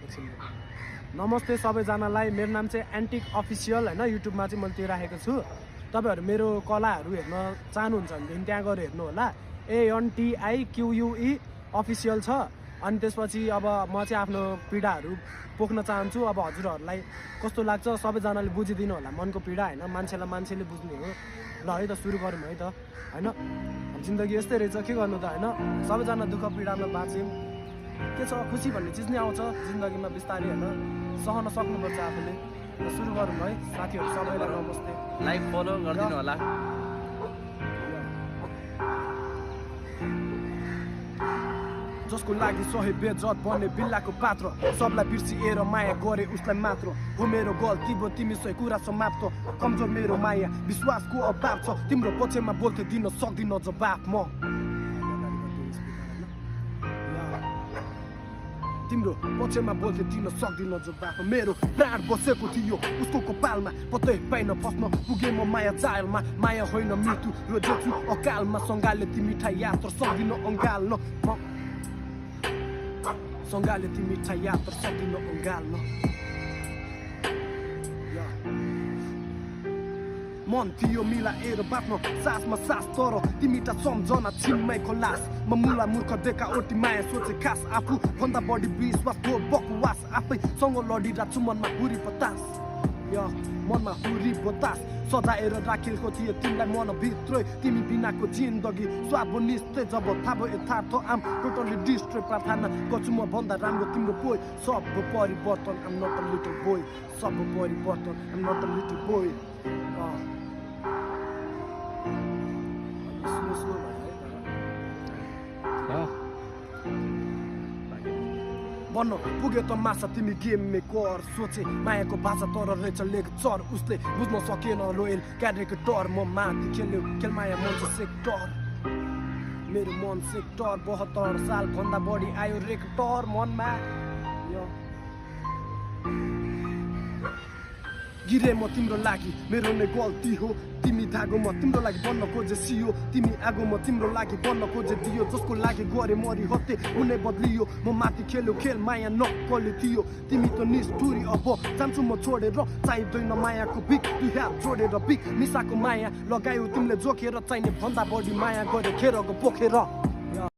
नमस्ते सबैजनालाई, मेरो नाम चाहिँ एन्टिक अफिसियल होइन, युट्युबमा चाहिँ मैले त्यो राखेको छु। तपाईँहरू मेरो कलाहरू हेर्न चाहनुहुन्छ भनेदेखि त्यहाँ गएर हेर्नु होला। ANTIQUE अफिसियल छ। अनि त्यसपछि अब म चाहिँ आफ्नो पीडाहरू पोख्न चाहन्छु। अब हजुरहरूलाई कस्तो लाग्छ सबैजनाले बुझिदिनु होला, मनको पीडा होइन, मान्छेले बुझ्ने हो। ल है त सुरु गरौँ है त होइन। जिन्दगी यस्तै रहेछ, के गर्नु त होइन। सबैजना दुःख पीडामा बाँच्यौँ, के छ खुसी भन्ने चिज नै आउँछ जिन्दगीमा बिस्तारै होइन, सहन सक्नुपर्छ आफूले। सुरु गरौँ है साथीहरू, सबैलाई नमस्ते। लाइक फलो गरिदिनु होला। जसको लागि सहे बेजत बन्ने बिल्लाको पात्र, सबलाई बिर्सिएर माया गरे उसलाई मात्र हो मेरो गल्ती भयो, तिमी सही कुरा समाप्त। कमजोर मेरो माया विश्वासको अभाव छ, तिम्रो पक्षमा बोल्थे दिन सक्दिन जवाफ म। तिम्रो पक्षमा बोल्थे दिन सक्दिन जवाफ। मेरो प्राण बसेको थियो उसको कपालमा, पत्तै पाइन फस्न पुगे म माया चालमा। माया होइन मृत्यु रोजेछु अकालमा, सँगाले ती मिठाई यात्र सक्दिन अँगाल्न म। सँगाले ती मिठाई यात्र सक्दिन अँगाल्न। मन थियो मिलाएर बाँच्न सासमा सास, तर तिमीटा सम्झना छिन्मै खलास। म मुला मूर्ख देखा ओटी माया सोचे खास, आफू भन्दा बढी विश्वास हो बकवास। आफैसँग लडिरहेछु मनमा हुरी बतास, मनमा हुरी बतास सजाएर राखेको थियो तिमीलाई मनभित्रै। तिमी बिनाको जिन्दगी स्वाद निश्चय, जब थाहा भयो यथार्थ आम टोटली डिस्ट्रोय। प्रार्थना गर्छु म भन्दा राम्रो तिम्रो बोय, सब परिवर्तन आम नट अ लिटल बोय। सब परिवर्तन आम नट अ लिटल बोय। बन्न पुग्यो त माछा तिमी गेम मेकर, सोचे मायाको भाषा तर रहेछ लेख चर। उसले बुझ्न सकेन लोयल क्यारेक्टर, म माथि खेल्यो खेलमाया मन सेक्टर। मेरो मन सेक्टर 72 साल भन्दा बढी आयो रेक्टर मनमा। गिरे म तिम्रो लागि, मेरो नै गल्ती हो। तिमी धागो म तिम्रो लागि बन्न खोजे सियो, तिमी आगो म तिम्रो लागि बन्न खोजे दियो। जसको लागि गरे मरि हत्ते उनी बदलियो, म माथि खेल्यो खेल माया नक्कली थियो। तिमी त निष्ठुरी, अब जान्छु म छोडेर, चाहिँदैन मायाको भिख। तु हात जोडेर भिख मिसाको माया लगायो तिमीले जोखेर, चाहिने भन्दा बढी माया गरे खेरको पोखेर।